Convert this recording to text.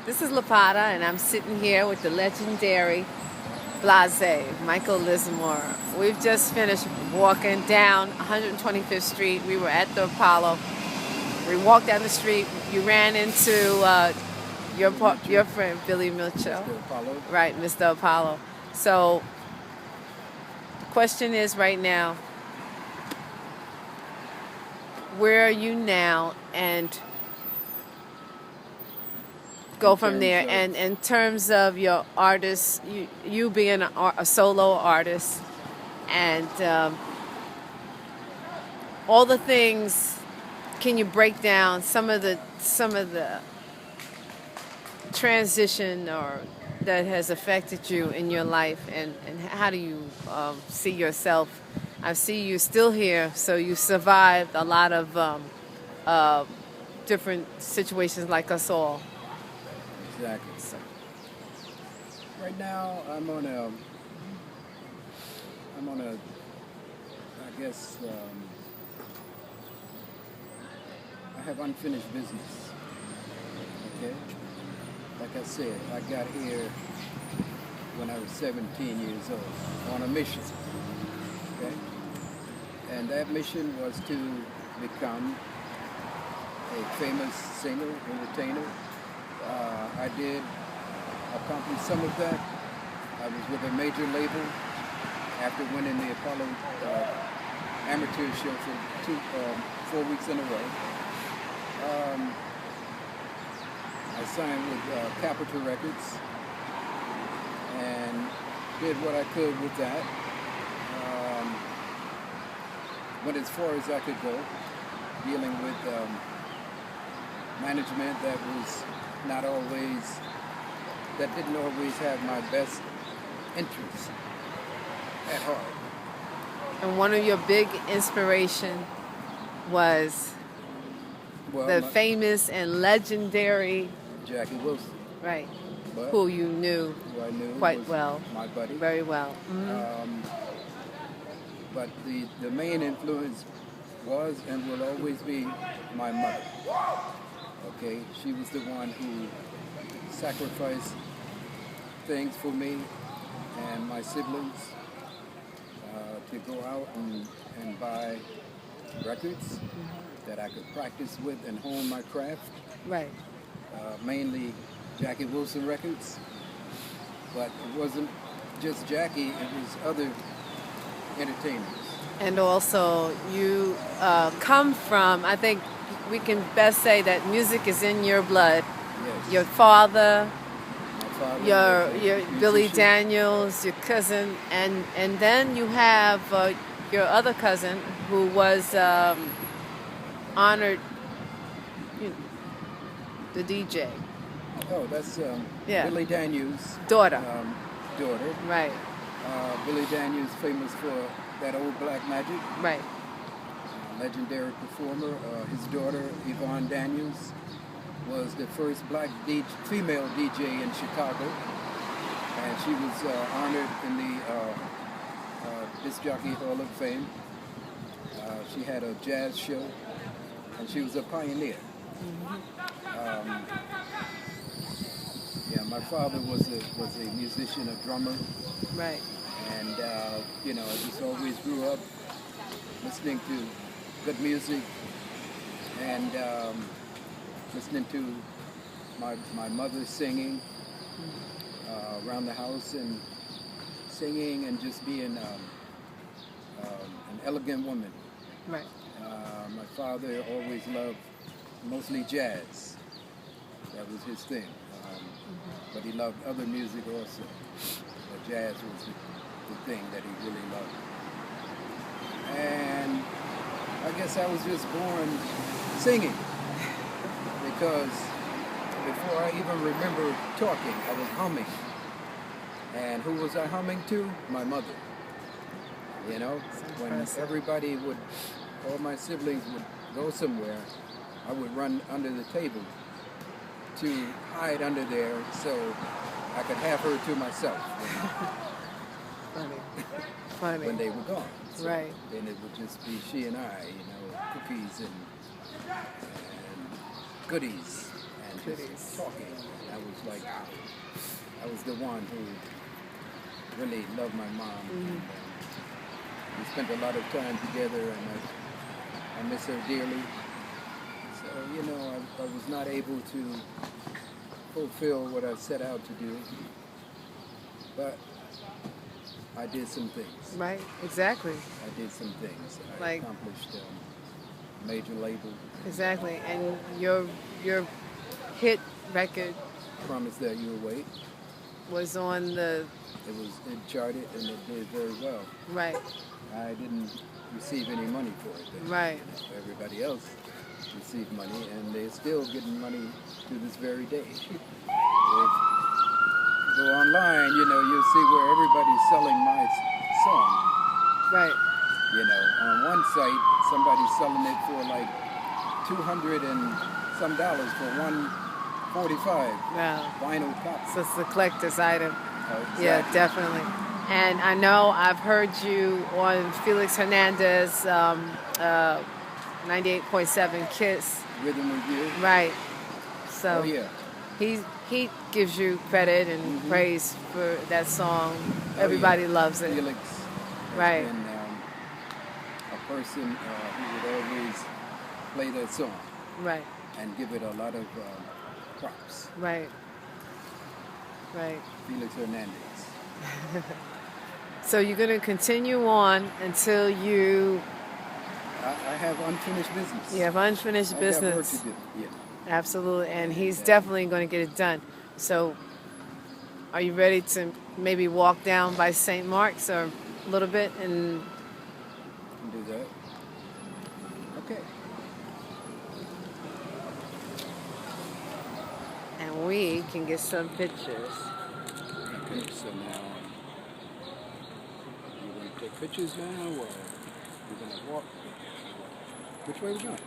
This is Lapata, and I'm sitting here with the legendary Blase, Michael Lizz. We've just finished walking down 125th Street. We were at the Apollo. We walked down the street. You ran into your friend Billy Mitchell. Mr. Apollo. Right, Mr. Apollo. So the question is right now, where are you now, and go from there. And in terms of your artist, you being a solo artist, and all the things, can you break down some of the transition or that has affected you in your life, and how do you see yourself? I see you still here, so you survived a lot of different situations like us all. Exactly. Right now, I'm on a, I guess, I have unfinished business. Okay? Like I said, I got here when I was 17 years old on a mission. Okay? And that mission was to become a famous singer, entertainer. I did accomplish some of that. I was with a major label after winning the Apollo amateur show for 4 weeks in a row. I signed with Capitol Records and did what I could with that. Went as far as I could go, dealing with management that didn't always have my best interests at heart. And one of your big inspiration was the famous and legendary Jackie Wilson. Right. But who you knew who I knew quite well. My buddy. Very well. Mm-hmm. But the main influence was and will always be my mother. Okay, she was the one who sacrificed things for me and my siblings to go out and buy records that I could practice with and hone my craft. Right. Mainly Jackie Wilson records, but it wasn't just Jackie, it was other entertainers. And also you come from, I think we can best say that music is in your blood. Yes. Your father, your Billy Daniels, your cousin, and then you have your other cousin who was honored, the DJ. Oh, that's Yeah. Billy Daniels' Daughter. Daughter. Right. Billy Daniels, famous for that old black magic. Right. Legendary performer. His daughter, Yvonne Daniels, was the first black female DJ in Chicago, and she was honored in the Disc Jockey Hall of Fame. She had a jazz show, and she was a pioneer. My father was a musician, a drummer. Right. And I just always grew up listening to good music and listening to my mother singing around the house and singing and just being an elegant woman. Right. My father always loved mostly jazz. That was his thing. But he loved other music also. But jazz was the thing that he really loved. And I guess I was just born singing because before I even remember talking, I was humming. And who was I humming to? My mother. You know, when everybody all my siblings would go somewhere, I would run under the table to hide under there so I could have her to myself. Funny. When they were gone. So right. Then it would just be she and I, cookies and goodies and Seventies. talking. I was like, I was the one who really loved my mom. And, we spent a lot of time together, and I miss her dearly. So, you know, I was not able to fulfill what I set out to do, but I did some things. Right, exactly. I did some things. I Like- accomplished major label. Exactly. And your hit record Promise That You'll Wait. was on the It charted and it did very well. right. I didn't receive any money for it. Right. Everybody else received money, and they're still getting money to this very day. If you go online, you know, you'll see where everybody's selling my song. Right. You know, on one site, somebody's selling it for like $200 and some dollars for 145 Wow. vinyl copy. So it's a collector's item. Exactly. Yeah, definitely. And I know I've heard you on Felix Hernandez 98.7 Kiss. Rhythm Review. Right. So Oh yeah. he gives you credit and praise for that song. Everybody loves it. Felix has Right. been a person who would always play that song Right. and give it a lot of props. Right. Right. Felix Hernandez. So you're going to continue on until you I have unfinished business. have unfinished I business. got work to do. Yeah. Absolutely, and he's definitely going to get it done. So, are you ready to maybe walk down by St. Mark's or a little bit and Can do that. Okay. we can get some pictures? Okay. So now, you want to take pictures now, or you're gonna walk? Which way are we going?